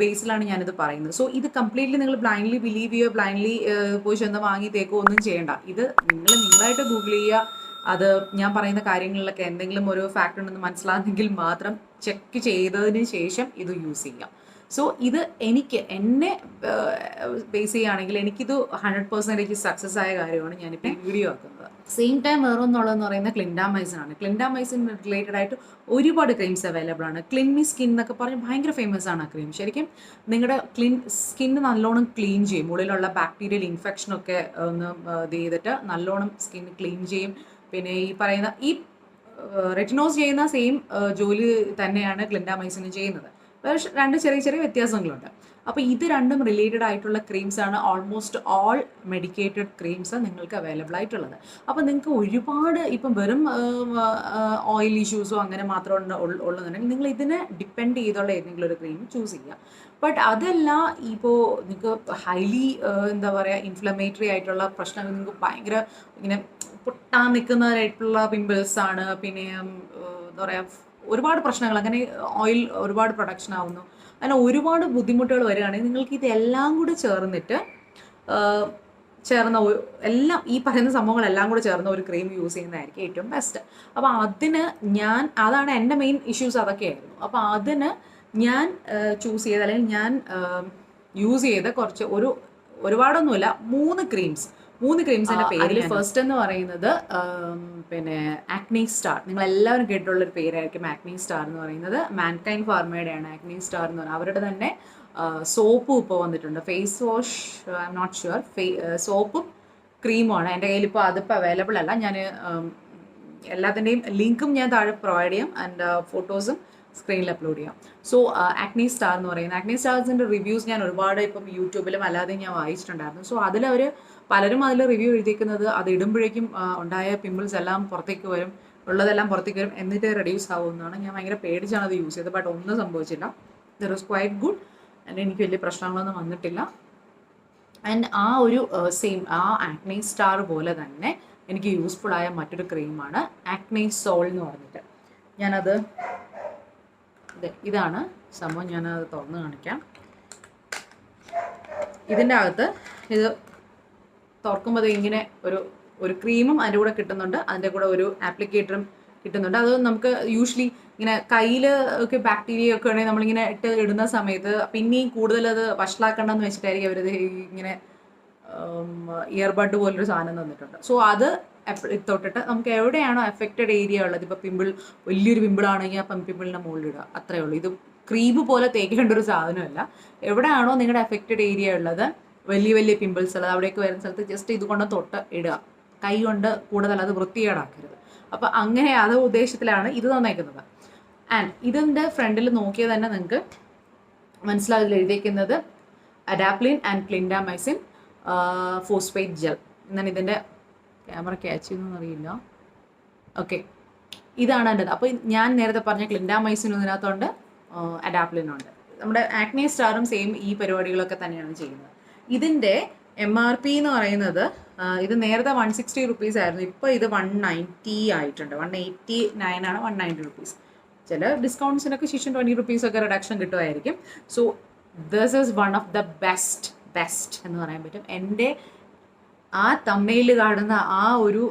ബേസിലാണ് ഞാനിത് പറയുന്നത്. സോ ഇത് കംപ്ലീറ്റ്ലി നിങ്ങൾ ബ്ലൈൻഡ്ലി ബിലീവ് ചെയ്യുക, ബ്ലൈൻഡ്ലി പോയി ചെന്ന് വാങ്ങി തേക്കോ ഒന്നും ചെയ്യേണ്ട. ഇത് നിങ്ങളായിട്ട് ഗൂഗിൾ ചെയ്യുക, അത് ഞാൻ പറയുന്ന കാര്യങ്ങളിലൊക്കെ എന്തെങ്കിലും ഒരു ഫാക്ട് ഉണ്ടെന്ന് മനസ്സിലാകുന്നെങ്കിൽ മാത്രം ചെക്ക് ചെയ്തതിന് ശേഷം ഇത് യൂസ് ചെയ്യാം. സോ ഇത് എന്നെ ബേസ് ചെയ്യുകയാണെങ്കിൽ എനിക്കിത് 100% സക്സസ് ആയ കാര്യമാണ് ഞാനിപ്പോൾ വീഡിയോ ആക്കുന്നത്. സെയിം ടൈം വേറൊന്നുള്ളതെന്ന് പറയുന്നത് ക്ലിൻഡാമൈസിൻ ആണ്. ക്ലിൻഡാമൈസിൻ റിലേറ്റഡ് ആയിട്ട് ഒരുപാട് ക്രീംസ് അവൈലബിൾ ആണ്. ക്ലിൻമി സ്കിൻ എന്നൊക്കെ പറഞ്ഞ് ഭയങ്കര ഫേമസ് ആണ് ആ ക്രീം. ശരിക്കും നിങ്ങളുടെ സ്കിന്ന് നല്ലോണം ക്ലീൻ ചെയ്യും, ഉള്ളിലുള്ള ബാക്ടീരിയൽ ഇൻഫെക്ഷനൊക്കെ ഒന്ന് ഇത് ചെയ്തിട്ട് നല്ലോണം സ്കിൻ ക്ലീൻ ചെയ്യും. പിന്നെ ഈ പറയുന്ന ഈ റെറ്റിനോസ് ചെയ്യുന്ന സെയിം ജോലി തന്നെയാണ് ക്ലിൻഡാമൈസിനും ചെയ്യുന്നത്. പക്ഷേ രണ്ട് ചെറിയ വ്യത്യാസങ്ങളുണ്ട്. അപ്പോൾ ഇത് രണ്ടും റിലേറ്റഡ് ആയിട്ടുള്ള ക്രീംസാണ് ഓൾമോസ്റ്റ് ഓൾ മെഡിക്കേറ്റഡ് ക്രീംസ് നിങ്ങൾക്ക് അവൈലബിൾ ആയിട്ടുള്ളത്. അപ്പോൾ നിങ്ങൾക്ക് ഒരുപാട് ഇപ്പം വെറും ഓയിൽ ഇഷ്യൂസോ അങ്ങനെ മാത്രം ഉള്ളതെന്നുണ്ടെങ്കിൽ നിങ്ങൾ ഇതിനെ ഡിപ്പെൻഡ് ചെയ്തുള്ള ഏതെങ്കിലും ഒരു ക്രീം ചൂസ് ചെയ്യുക. ബട്ട് അതല്ല, ഇപ്പോൾ നിങ്ങൾക്ക് ഹൈലി എന്താ പറയുക ഇൻഫ്ലമേറ്ററി ആയിട്ടുള്ള പ്രശ്നങ്ങൾ, നിങ്ങൾക്ക് ഭയങ്കര ഇങ്ങനെ പൊട്ടാൻ നിൽക്കുന്നതായിട്ടുള്ള പിമ്പിൾസാണ്, പിന്നെ എന്താ പറയുക ഒരുപാട് പ്രശ്നങ്ങൾ, അങ്ങനെ ഓയിൽ ഒരുപാട് പ്രൊഡക്ഷൻ ആവുന്നു, അങ്ങനെ ഒരുപാട് ബുദ്ധിമുട്ടുകൾ വരികയാണെങ്കിൽ നിങ്ങൾക്ക് ഇതെല്ലാം കൂടി ചേർന്ന എല്ലാം ഈ പറയുന്ന സംഭവങ്ങളെല്ലാം കൂടെ ചേർന്ന ഒരു ക്രീം യൂസ് ചെയ്യുന്നതായിരിക്കും ഏറ്റവും ബെസ്റ്റ്. അപ്പോൾ അതാണ് എൻ്റെ മെയിൻ ഇഷ്യൂസ് അതൊക്കെയായിരുന്നു. അപ്പോൾ അതിന് ഞാൻ ചൂസ് ചെയ്ത അല്ലെങ്കിൽ ഞാൻ യൂസ് ചെയ്ത ഒരുപാടൊന്നുമില്ല, 3 ക്രീംസിൻ്റെ പേര്. ഫസ്റ്റ് എന്ന് പറയുന്നത് പിന്നെ ആക്നി സ്റ്റാർ. നിങ്ങളെല്ലാവരും കേട്ടിട്ടുള്ളൊരു പേരായിരിക്കും ആക്നി സ്റ്റാർ എന്ന് പറയുന്നത്. മാൻകൈൻഡ് ഫാർമയുടെയാണ് ആക്നി സ്റ്റാർ എന്ന് പറയുന്നത്. അവരുടെ തന്നെ സോപ്പും ഇപ്പോൾ വന്നിട്ടുണ്ട്, face wash, I am not sure, സോപ്പും ക്രീമുമാണ് എൻ്റെ കയ്യിൽ. ഇപ്പോൾ അതിപ്പോൾ അവൈലബിൾ അല്ല. ഞാൻ എല്ലാത്തിൻ്റെയും ലിങ്കും ഞാൻ താഴെ പ്രൊവൈഡ് ചെയ്യാം ആൻഡ് ഫോട്ടോസും സ്ക്രീനിൽ അപ്ലോഡ് ചെയ്യാം. സോ ആക്നി സ്റ്റാർ എന്ന് പറയുന്നത്, ആക്നി സ്റ്റാർസിൻ്റെ റിവ്യൂസ് ഞാൻ ഒരുപാട് ഇപ്പം യൂട്യൂബിലും അല്ലാതെ ഞാൻ വായിച്ചിട്ടുണ്ടായിരുന്നു. സോ പലരും അതിൽ റിവ്യൂ എഴുതിക്കുന്നത് അത് ഇടുമ്പോഴേക്കും ഉണ്ടായ പിമ്പിൾസ് എല്ലാം പുറത്തേക്ക് വരും, ഉള്ളതെല്ലാം പുറത്തേക്ക് വരും, എന്നിട്ട് റെഡ്യൂസ് ആവുമെന്നാണ്. ഞാൻ ഭയങ്കര പേടിച്ചാണ് അത് യൂസ് ചെയ്തത്. ബട്ട് ഒന്നും സംഭവിച്ചില്ല. There was quite good and എനിക്ക് വലിയ പ്രശ്നങ്ങളൊന്നും വന്നിട്ടില്ല. ആൻഡ് ആ ആക്നി സ്റ്റാർ പോലെ തന്നെ എനിക്ക് യൂസ്ഫുൾ ആയ മറ്റൊരു ക്രീമാണ് ആക്നി സോൾ എന്ന് പറഞ്ഞിട്ട്. ഇതാണ് സംഭവം. ഞാനത് തുറന്ന് കാണിക്കാം. ഇതിൻ്റെ അകത്ത് ഇത് തുറക്കുമ്പോൾ ഇങ്ങനെ ഒരു ക്രീമും അതിൻ്റെ കൂടെ കിട്ടുന്നുണ്ട്, അതിൻ്റെ കൂടെ ഒരു ആപ്ലിക്കേറ്ററും കിട്ടുന്നുണ്ട്. അത് നമുക്ക് യൂഷ്വലി ഇങ്ങനെ കയ്യിൽ ഒക്കെ ബാക്ടീരിയ ഒക്കെ ഉണ്ടെങ്കിൽ നമ്മളിങ്ങനെ ഇടുന്ന സമയത്ത് പിന്നെയും കൂടുതൽ അത് വഷളാക്കണ്ടെന്ന് വെച്ചിട്ടായിരിക്കും അവരത് ഇങ്ങനെ ഇയർബഡ് പോലൊരു സാധനം തന്നിട്ടുണ്ട്. സോ അത് തൊട്ടിട്ട് നമുക്ക് എവിടെയാണോ എഫക്റ്റഡ് ഏരിയ ഉള്ളത്, ഇപ്പോൾ പിമ്പിൾ വലിയൊരു പിമ്പിൾ ആണെങ്കിൽ ആ പിമ്പിളിൻ്റെ മുകളിൽ ഇടുക, അത്രയേ ഉള്ളൂ. ഇത് ക്രീം പോലെ തേക്കേണ്ട ഒരു സാധനമല്ല. എവിടെയാണോ നിങ്ങളുടെ എഫക്റ്റഡ് ഏരിയ ഉള്ളത്, വലിയ വലിയ പിമ്പിൾസ് ഉള്ളത്, അവിടേക്ക് വരുന്ന സ്ഥലത്ത് ജസ്റ്റ് ഇത് കൊണ്ട് തൊട്ട് ഇടുക. കൈ കൊണ്ട് കൂടുതൽ അത് വൃത്തികേടാക്കരുത്. അപ്പോൾ അങ്ങനെ അത് ഉദ്ദേശത്തിലാണ് ഇത് തന്നേക്കുന്നത്. ആൻഡ് ഇതിൻ്റെ ഫ്രണ്ടിൽ നോക്കിയാൽ തന്നെ നിങ്ങൾക്ക് മനസ്സിലാവില്ല, എഴുതിയിരിക്കുന്നത് അഡാപ്ലിൻ ആൻഡ് ക്ലിൻഡാമൈസിൻ ഫോസ്ഫേറ്റ് ജെൽ എന്നാണ്. ഇതിൻ്റെ ക്യാമറ ക്യാച്ച് ചെയ്യുന്നതെന്ന് അറിയില്ല. ഓക്കെ, ഇതാണ് എൻ്റെ. അപ്പോൾ ഞാൻ നേരത്തെ പറഞ്ഞ ക്ലിൻഡാമൈസിനും ഇതിനകത്തുണ്ട്, അഡാപ്ലിനുണ്ട്. നമ്മുടെ ആക്നെ സ്റ്റാറും സെയിം ഈ പരിപാടികളൊക്കെ തന്നെയാണ് ചെയ്യുന്നത്. ഇതിൻ്റെ MRP എന്ന് പറയുന്നത് ഇത് നേരത്തെ 160 rupees ആയിരുന്നു. ഇപ്പോൾ ഇത് 190 ആയിട്ടുണ്ട്. 189 ആണ്, 190 rupees. ചില ഡിസ്കൗണ്ട്സിനൊക്കെ ശേഷം 20 rupees ഒക്കെ റിഡക്ഷൻ കിട്ടുമായിരിക്കും. So this is one of the best എന്ന് പറയാൻ പറ്റും. എൻ്റെ ആ തമ്മയിൽ കാണുന്ന ആ ഒരു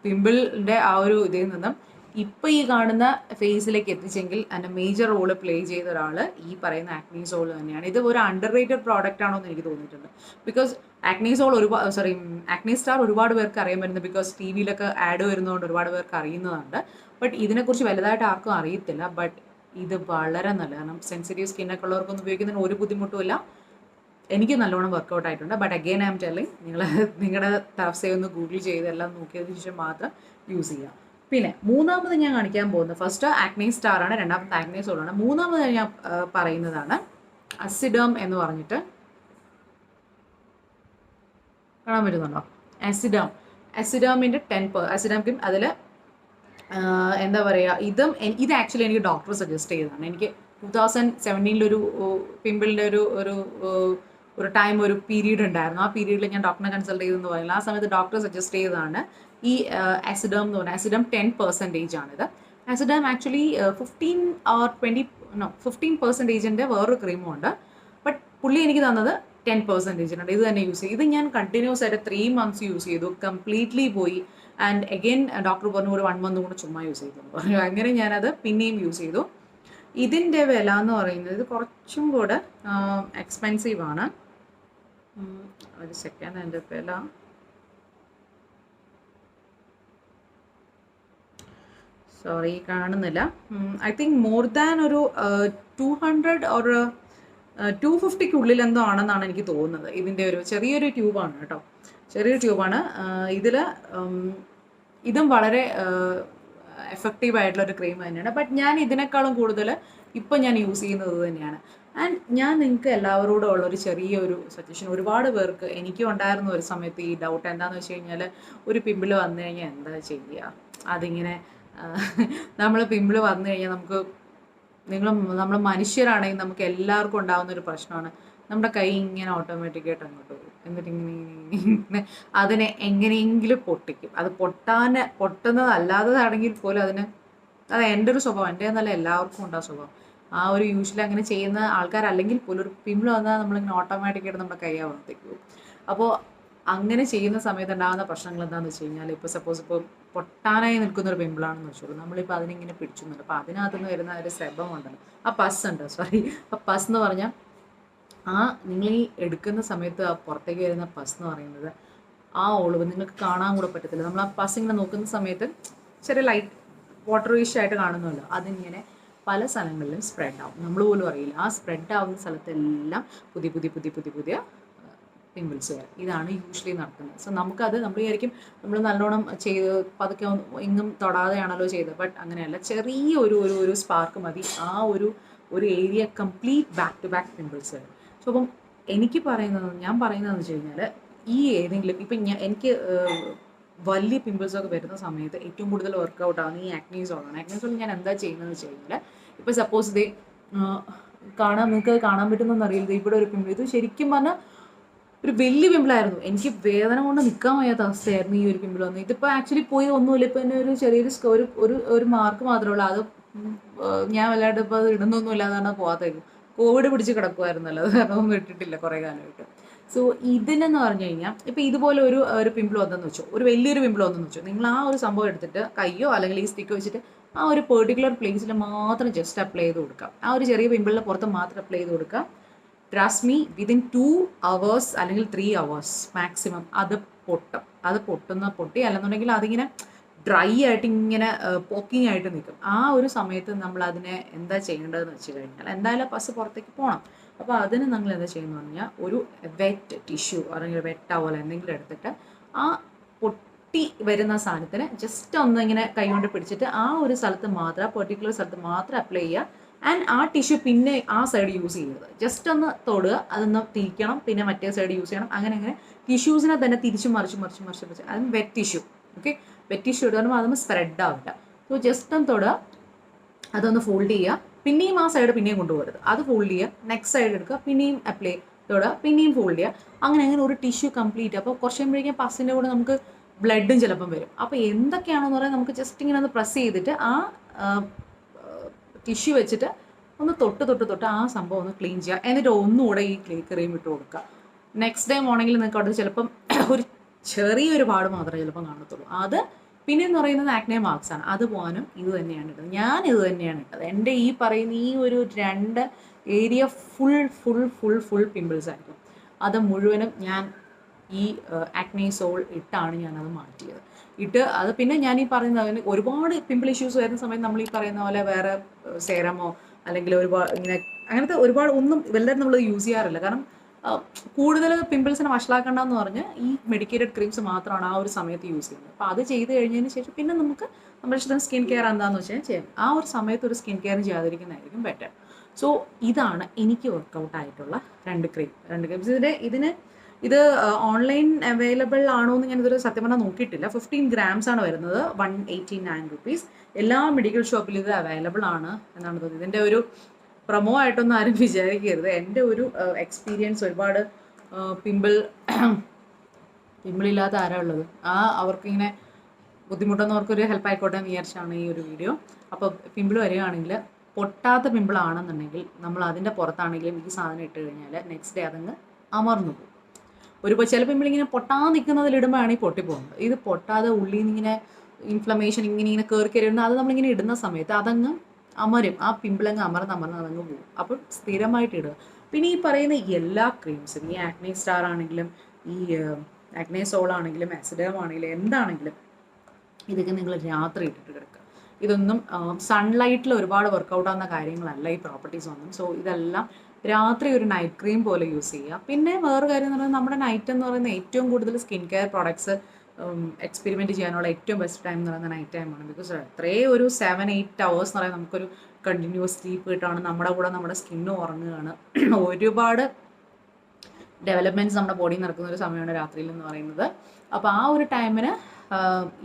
പിമ്പിളിൻ്റെ ആ ഒരു ഇതിൽ നിന്നും ഇപ്പോൾ ഈ കാണുന്ന ഫേസിലേക്ക് എത്തിച്ചെങ്കിൽ അതിൻ്റെ മേജർ റോള് പ്ലേ ചെയ്ത ഒരാൾ ഈ പറയുന്ന ആക്നീസോൾ തന്നെയാണ്. ഇത് ഒരു അണ്ടർ റേറ്റഡ് പ്രോഡക്റ്റ് ആണോ എന്ന് എനിക്ക് തോന്നിയിട്ടുണ്ട്. ബിക്കോസ് ആക്നീസോൾ ആക്നി സ്റ്റാർ ഒരുപാട് പേർക്ക് അറിയാൻ പറ്റുന്നത് ബിക്കോസ് TV-യിലൊക്കെ ആഡ് വരുന്നതുകൊണ്ട് ഒരുപാട് പേർക്ക് അറിയുന്നതുണ്ട്. ബട്ട് ഇതിനെക്കുറിച്ച് വലുതായിട്ട് ആർക്കും അറിയത്തില്ല. ബട്ട് ഇത് വളരെ നല്ല, കാരണം സെൻസിറ്റീവ് സ്കിന്നൊക്കെ ഉള്ളവർക്കൊന്നും ഉപയോഗിക്കുന്നതിന് ഒരു ബുദ്ധിമുട്ടുമില്ല. എനിക്ക് നല്ലോണം വർക്കൗട്ട് ആയിട്ടുണ്ട്. But again I am telling, നിങ്ങളുടെ തഫ്സെ ഒന്ന് ഗൂഗിൾ ചെയ്ത് എല്ലാം നോക്കിയതിന് ശേഷം മാത്രം യൂസ് ചെയ്യുക. പിന്നെ മൂന്നാമത് ഞാൻ കാണിക്കാൻ പോകുന്നത്, ഫസ്റ്റ് ആക്നെ സ്റ്റാർ ആണ്, രണ്ടാമത്തെ ആക്നീസോൾ ആണ്. മൂന്നാമത് ഞാൻ പറയുന്നതാണ് അസിഡം എന്ന് പറഞ്ഞിട്ട്, കാണാൻ പറ്റുന്നുണ്ടോ? അസിഡമിൻ്റെ 10%. അസിഡം ക്രീം അതിൽ എന്താ പറയുക, ഇത് ആക്ച്വലി എനിക്ക് ഡോക്ടർ സജസ്റ്റ് ചെയ്തതാണ്. എനിക്ക് 2017 പിമ്പിളിൻ്റെ ഒരു ടൈം, ഒരു പീരീഡ് ഉണ്ടായിരുന്നു. ആ പീരീഡിൽ ഞാൻ ഡോക്ടറിനെ കൺസൾട്ട് ചെയ്തെന്ന് പറയുന്നത്. ആ സമയത്ത് ഡോക്ടർ സജസ്റ്റ് ചെയ്തതാണ് ഈ അസിഡം എന്ന് പറഞ്ഞാൽ. അസിഡം 10% ആണിത്. അസിഡം ആക്ച്വലി 15% വേറൊരു ക്രീമും ഉണ്ട്. ബട്ട് പുള്ളി എനിക്ക് തന്നത് 10% ഉണ്ട്. ഇത് തന്നെ യൂസ് ചെയ്യും. ഇത് ഞാൻ കണ്ടിന്യൂസ് ആയിട്ട് 3 months യൂസ് ചെയ്തു, കംപ്ലീറ്റ്ലി പോയി. ആൻഡ് അഗെയിൻ ഡോക്ടർ പറഞ്ഞു ഒരു 1 month കൂടെ ചുമ്മാ യൂസ് ചെയ്തു പറഞ്ഞു. അങ്ങനെ ഞാനത് പിന്നെയും യൂസ് ചെയ്തു. ഇതിൻ്റെ വില എന്ന് പറയുന്നത് കുറച്ചും കൂടെ എക്സ്പെൻസീവ് ആണ്. ഒരു സെക്കൻഡ്, എൻ്റെ വില സോറി കാണുന്നില്ല. ഐ തിങ്ക് മോർ ദാൻ ഒരു 200 or 250 എന്തോ ആണെന്നാണ് എനിക്ക് തോന്നുന്നത്. ഇതിൻ്റെ ഒരു ചെറിയൊരു ട്യൂബാണ് കേട്ടോ, ചെറിയൊരു ട്യൂബാണ്. ഇതും വളരെ എഫക്റ്റീവ് ആയിട്ടുള്ളൊരു ക്രീം തന്നെയാണ്. ബട്ട് ഞാൻ ഇതിനേക്കാളും കൂടുതൽ ഇപ്പം ഞാൻ യൂസ് ചെയ്യുന്നത് തന്നെയാണ്. ആൻഡ് ഞാൻ നിങ്ങൾക്ക് എല്ലാവരോടും ഉള്ളൊരു ചെറിയൊരു സജഷൻ, ഒരുപാട് പേർക്ക് എനിക്കും ഉണ്ടായിരുന്ന ഒരു സമയത്ത് ഈ ഡൗട്ട് എന്താണെന്ന് വെച്ച് കഴിഞ്ഞാൽ, ഒരു പിമ്പിൾ വന്നു കഴിഞ്ഞാൽ എന്താ ചെയ്യുക? അതിങ്ങനെ നമ്മൾ പിമ്പിൾ വന്നു കഴിഞ്ഞാൽ നമ്മൾ മനുഷ്യരാണെങ്കിൽ നമുക്ക് എല്ലാവർക്കും ഉണ്ടാകുന്ന ഒരു പ്രശ്നമാണ്, നമ്മുടെ കൈ ഇങ്ങനെ ഓട്ടോമാറ്റിക്കായിട്ട് അങ്ങോട്ട് പോകും. എന്നിട്ട് ഇങ്ങനെ അതിനെ എങ്ങനെയെങ്കിലും പൊട്ടിക്കും. അത് പൊട്ടുന്നതല്ലാത്തതാണെങ്കിൽ പോലും അത് എൻ്റെ ഒരു സ്വഭാവം, എൻ്റെ എന്നല്ല എല്ലാവർക്കും ഉണ്ടാകും സ്വഭാവം. ആ ഒരു യൂഷ്വലി അങ്ങനെ ചെയ്യുന്ന ആൾക്കാരല്ലെങ്കിൽ പോലും ഒരു പിമ്പിൾ വന്നാൽ നമ്മളിങ്ങനെ ഓട്ടോമാറ്റിക്കായിട്ട് നമ്മുടെ കൈ ആവർത്തിക്ക് പോകും. അപ്പോൾ അങ്ങനെ ചെയ്യുന്ന സമയത്ത് ഉണ്ടാകുന്ന പ്രശ്നങ്ങൾ എന്താണെന്ന് വെച്ച് കഴിഞ്ഞാൽ, ഇപ്പോൾ സപ്പോസ് ഇപ്പോൾ പൊട്ടാനായി നിൽക്കുന്നൊരു പിമ്പിളാണെന്ന് വെച്ചോളൂ, നമ്മളിപ്പോൾ അതിനിങ്ങനെ പിടിച്ചുന്നുണ്ട്. അപ്പോൾ അതിനകത്തുനിന്ന് വരുന്ന ഒരു സെബം ഉണ്ടല്ലോ, ആ പസ് എന്ന് പറഞ്ഞാൽ നിങ്ങൾ ഈ എടുക്കുന്ന സമയത്ത് ആ പുറത്തേക്ക് വരുന്ന പസ് എന്ന് പറയുന്നത് ആ ഒളിവ് നിങ്ങൾക്ക് കാണാൻ കൂടെ പറ്റത്തില്ല. നമ്മൾ ആ പസ് ഇങ്ങനെ നോക്കുന്ന സമയത്ത് ചെറിയ ലൈറ്റ് വാട്ടറിഷ് ആയിട്ട് കാണുന്നല്ലോ, അതിങ്ങനെ പല സ്ഥലങ്ങളിലും സ്പ്രെഡ് ആവും, നമ്മൾ പോലും അറിയില്ല. ആ സ്പ്രെഡ് ആവുന്ന സ്ഥലത്തെല്ലാം പുതിയ പിമ്പിൾസ് വരാം. ഇതാണ് യൂഷ്വലി നടക്കുന്നത്. സോ നമുക്കത് നമ്മൾ വിചാരിക്കും നമ്മൾ നല്ലോണം ചെയ്ത് പതുക്കെ എങ്ങും തൊടാതെയാണല്ലോ ചെയ്തത്. ബട്ട് അങ്ങനെയല്ല, ചെറിയ ഒരു സ്പാർക്ക് മതി ആ ഒരു area complete back to back pimples വരും. സോ അപ്പം ഞാൻ പറയുന്നതെന്ന് വെച്ച് കഴിഞ്ഞാൽ, ഈ ഏതെങ്കിലും ഇപ്പം എനിക്ക് വലിയ പിമ്പിൾസൊക്കെ വരുന്ന സമയത്ത് ഏറ്റവും കൂടുതൽ വർക്കൗട്ട് ആവുന്ന ഈ ആക്നീസോളാണ്. ആക്നീസോൾ ഞാൻ എന്താ ചെയ്യുന്നതെന്ന് വെച്ച് കഴിഞ്ഞാൽ, ഇപ്പോൾ സപ്പോസ് ഇത് നിങ്ങൾക്ക് കാണാൻ പറ്റുന്നതെന്ന് അറിയില്ല, ഇവിടെ ഒരു പിമ്പിൾ, ഇത് ശരിക്കും പറഞ്ഞാൽ ഒരു വലിയ പിമ്പിളായിരുന്നു. എനിക്ക് വേദന കൊണ്ട് നിൽക്കാൻ വയ്യാത്ത അവസ്ഥയായിരുന്നു ഈ ഒരു പിമ്പിൾ വന്നു. ഇതിപ്പോൾ ആക്ച്വലി പോയി ഒന്നുമില്ല, ഇപ്പോൾ എന്നെ ഒരു ചെറിയൊരു ഒരു മാർക്ക് മാത്രമേ ഉള്ളൂ. അത് ഞാൻ വല്ലാണ്ട് ഇപ്പോൾ അത് ഇടുന്നൊന്നും ഇല്ലാതാണ് പോകാത്തേക്കും. കോവിഡ് പിടിച്ച് കിടക്കുമായിരുന്നല്ലോ, അത് കാരണം ഒന്നും ഇട്ടിട്ടില്ല കുറേ കാലമായിട്ട്. സോ ഇതിനെന്ന് പറഞ്ഞു കഴിഞ്ഞാൽ, ഇപ്പോൾ ഇതുപോലെ ഒരു പിമ്പിൾ വന്നെന്ന് വെച്ചോ, ഒരു വലിയൊരു പിമ്പിൾ വന്നെന്ന് വെച്ചോ, നിങ്ങൾ ആ ഒരു സംഭവം എടുത്തിട്ട് കയ്യോ അല്ലെങ്കിൽ ഈ സ്റ്റിക്ക് വെച്ചിട്ട് ആ ഒരു പെർട്ടിക്കുലർ പ്ലേസിൽ മാത്രം ജസ്റ്റ് അപ്ലൈ ചെയ്ത് കൊടുക്കാം. ആ ഒരു ചെറിയ പിമ്പിളിൻ്റെ പുറത്ത് മാത്രം അപ്ലൈ ചെയ്ത് കൊടുക്കാം. ട്രസ്റ്റ് മീ വിതിൻ 2 hours അല്ലെങ്കിൽ 3 hours മാക്സിമം അത് പൊട്ടും. അത് പൊട്ടി അല്ലെന്നുണ്ടെങ്കിൽ അതിങ്ങനെ ഡ്രൈ ആയിട്ട് ഇങ്ങനെ പോക്കിംഗ് ആയിട്ട് നിൽക്കും. ആ ഒരു സമയത്ത് നമ്മൾ അതിനെ എന്താ ചെയ്യേണ്ടതെന്ന് വെച്ച് കഴിഞ്ഞാൽ എന്തായാലും പസ് പുറത്തേക്ക് പോകണം. അപ്പോൾ അതിന് നിങ്ങൾ എന്താ ചെയ്യുന്നത് പറഞ്ഞാൽ ഒരു വെറ്റ് ടിഷ്യൂ അല്ലെങ്കിൽ വെറ്റ് ടവൽ എന്തെങ്കിലും എടുത്തിട്ട് ആ പൊട്ടി വരുന്ന സാധനത്തിന് ജസ്റ്റ് ഒന്ന് ഇങ്ങനെ കൈകൊണ്ട് പിടിച്ചിട്ട് ആ ഒരു സ്ഥലത്ത് മാത്രം പെർട്ടിക്കുലർ സ്ഥലത്ത് മാത്രം അപ്ലൈ ചെയ്യുക. ആൻഡ് ആ ടിഷ്യൂ പിന്നെ ആ സൈഡ് യൂസ് ചെയ്യരുത്. ജസ്റ്റ് ഒന്ന് തൊടുക, അതൊന്ന് തിരിക്കണം, പിന്നെ മറ്റേ സൈഡ് യൂസ് ചെയ്യണം. അങ്ങനെ ടിഷ്യൂസിനെ തന്നെ തിരിച്ച് മറിച്ച് അതും wet tissue. Okay, wet tissue ഇടുമ്പോൾ അതൊന്നും സ്പ്രെഡ് ആവില്ല. സോ ജസ്റ്റ് ഒന്ന് തൊടുക, അതൊന്ന് ഫോൾഡ് ചെയ്യുക, പിന്നെയും ആ സൈഡ് പിന്നെയും കൊണ്ടുപോകരുത്, അത് ഫോൾഡ് ചെയ്യുക, നെക്സ്റ്റ് സൈഡ് എടുക്കുക, പിന്നെയും അപ്ലൈ തൊടുക, പിന്നെയും ഫോൾഡ് ചെയ്യുക. അങ്ങനെ ഒരു ടിഷ്യൂ കംപ്ലീറ്റ്. അപ്പോൾ കുറച്ച് കഴിയുമ്പോഴേക്കും പസിൻ്റെ കൂടെ നമുക്ക് ബ്ലഡും ചിലപ്പം വരും. അപ്പോൾ എന്തൊക്കെയാണെന്ന് പറയാൻ നമുക്ക് ജസ്റ്റ് ഇങ്ങനെ ഒന്ന് പ്രസ് ചെയ്തിട്ട് ആ ടിഷ്യൂ വെച്ചിട്ട് ഒന്ന് തൊട്ട് ആ സംഭവം ഒന്ന് ക്ലീൻ ചെയ്യുക. എന്നിട്ട് ഒന്നുകൂടെ ഈ ക്രീം ഇട്ട് കൊടുക്കുക. നെക്സ്റ്റ് ഡേ മോർണിംഗിൽ നിങ്ങൾക്ക് അവിടെ ചിലപ്പം ഒരു ചെറിയൊരു പാട് മാത്രമേ ചിലപ്പം കാണത്തുള്ളൂ. അത് പിന്നെ എന്ന് പറയുന്നത് ആക്നെ മാർക്സ് ആണ്. അത് പോകാനും ഇത് തന്നെയാണ് ഇട്ടത്. ഞാൻ ഇത് തന്നെയാണ് ഇട്ടത്. എൻ്റെ ഈ പറയുന്ന ഈ ഒരു 2 ഏരിയ ഫുൾ പിമ്പിൾസ് ആയിരുന്നു. അത് മുഴുവനും ഞാൻ ഈ ആക്നെ സോൾ ഇട്ടാണ് ഞാനത് മാറ്റിയത്. അത് പിന്നെ ഞാൻ ഈ പറയുന്ന ഒരുപാട് പിമ്പിൾ ഇഷ്യൂസ് വരുന്ന സമയത്ത് നമ്മൾ ഈ പറയുന്ന പോലെ വേറെ സേറമോ അല്ലെങ്കിൽ ഒരുപാട് ഇങ്ങനെ അങ്ങനത്തെ ഒരുപാട് ഒന്നും വല്ലതും നമ്മൾ യൂസ് ചെയ്യാറില്ല. കാരണം കൂടുതൽ പിമ്പിൾസിനെ വഷളാക്കണ്ടെന്ന് പറഞ്ഞ് ഈ മെഡിക്കേറ്റഡ് ക്രീംസ് മാത്രമാണ് ആ ഒരു സമയത്ത് യൂസ് ചെയ്യുന്നത്. അപ്പോൾ അത് ചെയ്ത് കഴിഞ്ഞതിന് ശേഷം പിന്നെ നമുക്ക് നമ്മുടെ ഇഷ്ടത്തിന് സ്കിൻ കെയർ എന്താണെന്ന് വെച്ചാൽ ചെയ്യാം. ആ ഒരു സമയത്ത് ഒരു സ്കിൻ കെയർ ചെയ്യാതിരിക്കുന്നതായിരിക്കും ബെറ്റർ. സോ ഇതാണ് എനിക്ക് വർക്കൗട്ട് ആയിട്ടുള്ള 2 ക്രീംസ്. ഇത് ഓൺലൈൻ അവൈലബിൾ ആണോ എന്ന് ഞാനിതൊരു സത്യം പറഞ്ഞാൽ നോക്കിയിട്ടില്ല. 15 grams ആണ് വരുന്നത്, 189 rupees. എല്ലാ മെഡിക്കൽ ഷോപ്പിലും ഇത് അവൈലബിൾ ആണ് എന്നാണ് തോന്നുന്നത്. ഇതിൻ്റെ ഒരു പ്രൊമോ ആയിട്ടൊന്നും ആരും വിചാരിക്കരുത്. എൻ്റെ ഒരു എക്സ്പീരിയൻസ്, ഒരുപാട് പിമ്പിളില്ലാത്ത ആരാ ഉള്ളത്, അവർക്കിങ്ങനെ ബുദ്ധിമുട്ടെന്നവർക്കൊരു ഹെൽപ്പ് ആയിക്കോട്ടെ എന്ന് വിചാരിച്ചാണ് ഈ ഒരു വീഡിയോ. അപ്പോൾ പിമ്പിൾ വരികയാണെങ്കിൽ, പൊട്ടാത്ത പിമ്പിളാണെന്നുണ്ടെങ്കിൽ നമ്മൾ അതിൻ്റെ പുറത്താണെങ്കിലും ഈ സാധനം ഇട്ട് കഴിഞ്ഞാൽ നെക്സ്റ്റ് ഡേ അതങ്ങ് അമർന്നു പോകും. ചില പിമ്പിളിങ്ങനെ പൊട്ടാൻ നിൽക്കുന്നതിലിടുമ്പോഴാണ് ഈ പൊട്ടിപ്പോകുന്നത്. ഇത് പൊട്ടാതെ ഉള്ളിൽ നിന്ന് ഇങ്ങനെ ഇൻഫ്ലമേഷൻ ഇങ്ങനെ കയറി വരുന്നത്, അത് നമ്മളിങ്ങനെ ഇടുന്ന സമയത്ത് അതങ്ങ് അമരും. ആ പിമ്പിളങ്ങ് അമർന്ന് അതങ്ങ് പോകും. അപ്പോൾ സ്ഥിരമായിട്ട് ഇടുക. പിന്നെ ഈ പറയുന്ന എല്ലാ ക്രീംസും, ഈ ആക്നെ സ്റ്റാർ ആണെങ്കിലും ഈ ആക്നെ സോൾ ആണെങ്കിലും ആസിഡം ആണെങ്കിലും എന്താണെങ്കിലും ഇതൊക്കെ നിങ്ങൾ രാത്രി ഇട്ടിട്ട് കിടക്കുക. ഇതൊന്നും സൺലൈറ്റിൽ ഒരുപാട് വർക്കൗട്ട് ആവുന്ന കാര്യങ്ങളല്ല ഈ പ്രോപ്പർട്ടീസ് ഒന്നും. സോ ഇതെല്ലാം രാത്രി ഒരു നൈറ്റ് ക്രീം പോലെ യൂസ് ചെയ്യുക. പിന്നെ വേറെ കാര്യം എന്ന് പറയുന്നത്, നമ്മുടെ നൈറ്റ് എന്ന് പറയുന്നത് ഏറ്റവും കൂടുതൽ സ്കിൻ കെയർ പ്രോഡക്ട്സ് എക്സ്പെരിമെൻറ്റ് ചെയ്യാനുള്ള ഏറ്റവും ബെസ്റ്റ് ടൈം എന്ന് പറയുന്നത് നൈറ്റ് ടൈമാണ്. ബിക്കോസ് അത്രയും ഒരു 7-8 hours എന്ന് പറയുന്നത് നമുക്കൊരു കണ്ടിന്യൂസ് സ്ലീപ്പ് കിട്ടാണ്. നമ്മുടെ കൂടെ നമ്മുടെ സ്കിന്നും ഉറങ്ങുകയാണ്. ഒരുപാട് ഡെവലപ്മെൻറ്റ്സ് നമ്മുടെ ബോഡിയിൽ നടക്കുന്ന ഒരു സമയമാണ് രാത്രിയിൽ എന്ന് പറയുന്നത്. അപ്പോൾ ആ ഒരു ടൈമിന്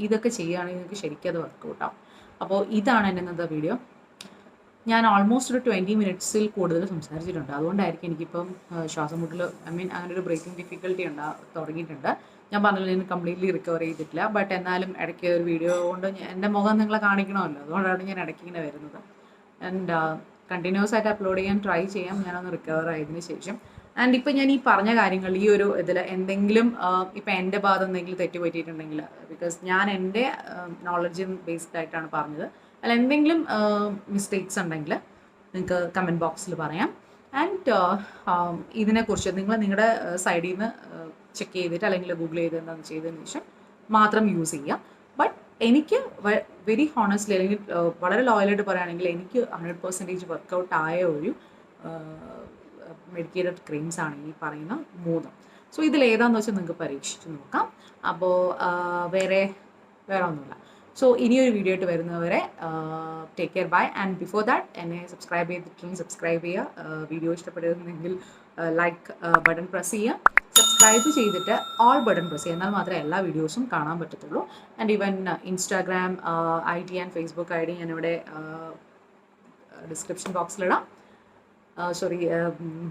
ഇതൊക്കെ ചെയ്യുകയാണെങ്കിൽ നിങ്ങൾക്ക് ശരിക്കും അത് വർക്കൗട്ടാവും. അപ്പോൾ ഇതാണ് എൻ്റെ ഇന്നത്തെ വീഡിയോ. ഞാൻ ഓൾമോസ്റ്റ് ഒരു 20 minutes കൂടുതൽ സംസാരിച്ചിട്ടുണ്ട്. അതുകൊണ്ടായിരിക്കും എനിക്കിപ്പം ശ്വാസം മുട്ടൽ, അങ്ങനെ ഒരു ബ്രീത്തിങ് ഡിഫിക്കൽട്ടി തുടങ്ങിയിട്ടുണ്ട്. ഞാൻ പറഞ്ഞില്ല, ഞാൻ കംപ്ലീറ്റ്ലി റിക്കവർ ചെയ്തിട്ടില്ല. ബട്ട് എന്നാലും ഇടയ്ക്ക് ഒരു വീഡിയോ കൊണ്ട് എൻ്റെ മുഖം നിങ്ങളെ കാണിക്കണമല്ലോ, അതുകൊണ്ടാണ് ഞാൻ ഇടയ്ക്ക് ഇങ്ങനെ വരുന്നത്. ആൻഡ് കണ്ടിന്യൂസ് ആയിട്ട് അപ്ലോഡ് ചെയ്യാൻ ട്രൈ ചെയ്യാം ഞാനൊന്ന് റിക്കവർ ആയതിനു ശേഷം. ആൻഡ് ഇപ്പം ഞാൻ ഈ പറഞ്ഞ കാര്യങ്ങൾ ഈ ഒരു ഇതിൽ എന്തെങ്കിലും ഇപ്പം എൻ്റെ ഭാഗത്ത് എന്തെങ്കിലും തെറ്റ് പറ്റിയിട്ടുണ്ടെങ്കിൽ, ബിക്കോസ് ഞാൻ എൻ്റെ നോളജ് ബേസ്ഡ് ആയിട്ടാണ് പറഞ്ഞത്, അല്ല എന്തെങ്കിലും മിസ്റ്റേക്സ് ഉണ്ടെങ്കിൽ നിങ്ങൾക്ക് കമൻറ്റ് ബോക്സിൽ പറയാം. ആൻഡ് ഇതിനെക്കുറിച്ച് നിങ്ങളുടെ സൈഡിൽ നിന്ന് ചെക്ക് ചെയ്തിട്ട് അല്ലെങ്കിൽ ഗൂഗിൾ ചെയ്ത് എന്താണെന്ന് ചെയ്തതിന് ശേഷം മാത്രം യൂസ് ചെയ്യുക. ബട്ട് എനിക്ക് വെരി ഹോണസ്റ്റ്ലി അല്ലെങ്കിൽ വളരെ ലോയലായിട്ട് പറയുകയാണെങ്കിൽ എനിക്ക് 100% വർക്കൗട്ട് ആയ ഒരു മെഡിക്കേറ്റഡ് ക്രീംസ് ആണ് ഈ പറയുന്ന 3. സോ ഇതിലേതാണെന്ന് വെച്ചാൽ നിങ്ങൾക്ക് പരീക്ഷിച്ച് നോക്കാം. അപ്പോൾ വേറെ ഒന്നുമില്ല. സോ ഇനിയൊരു വീഡിയോ ആയിട്ട് വരുന്നവരെ take care, bye. And before that എന്നെ സബ്സ്ക്രൈബ് ചെയ്തിട്ടുണ്ടെങ്കിൽ സബ്സ്ക്രൈബ് ചെയ്യുക. വീഡിയോ ഇഷ്ടപ്പെടുന്നെങ്കിൽ ലൈക്ക് ബട്ടൺ പ്രസ് ചെയ്യുക. സബ്സ്ക്രൈബ് ചെയ്തിട്ട് ഓൾ ബട്ടൺ പ്രസ് ചെയ്യുക. എന്നാൽ മാത്രമേ എല്ലാ വീഡിയോസും കാണാൻ പറ്റത്തുള്ളൂ. And even Instagram ID and Facebook ID ഞാനിവിടെ ഡിസ്ക്രിപ്ഷൻ ബോക്സിലിടാം,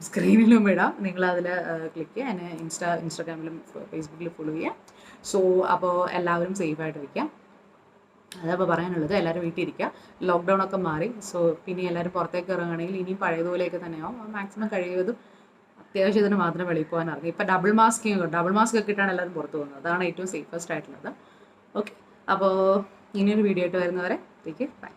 സ്ക്രീനിലും ഇടാം. നിങ്ങളതിൽ ക്ലിക്ക് ചെയ്യുക. എന്നെ ഇൻസ്റ്റാഗ്രാമിലും ഫേസ്ബുക്കിലും ഫോളോ ചെയ്യുക. സോ അപ്പോൾ എല്ലാവരും സേഫായിട്ട് ഇരിക്കാം. അതപ്പോൾ പറയാനുള്ളത്. എല്ലാവരും വീട്ടിലിരിക്കുക. ലോക്ക്ഡൗൺ ഒക്കെ മാറി. സോ പിന്നെ എല്ലാവരും പുറത്തേക്ക് ഇറങ്ങുകയാണെങ്കിൽ ഇനിയും പഴയതുപോലെയൊക്കെ തന്നെയാവും. മാക്സിമം കഴിയുന്നതും അത്യാവശ്യത്തിന് മാത്രം വെളിയിൽ പോകാൻ ഇറങ്ങി. ഇപ്പോൾ ഡബിൾ മാസ്ക് ഒക്കെ ഇട്ടാണ് എല്ലാവരും പുറത്ത് പോകുന്നത്. അതാണ് ഏറ്റവും സേഫസ്റ്റ് ആയിട്ടുള്ളത്. ഓക്കെ, അപ്പോൾ ഇനിയൊരു വീഡിയോ ആയിട്ട് വരുന്നവരെ ടേക്ക് കെയർ, ബൈ.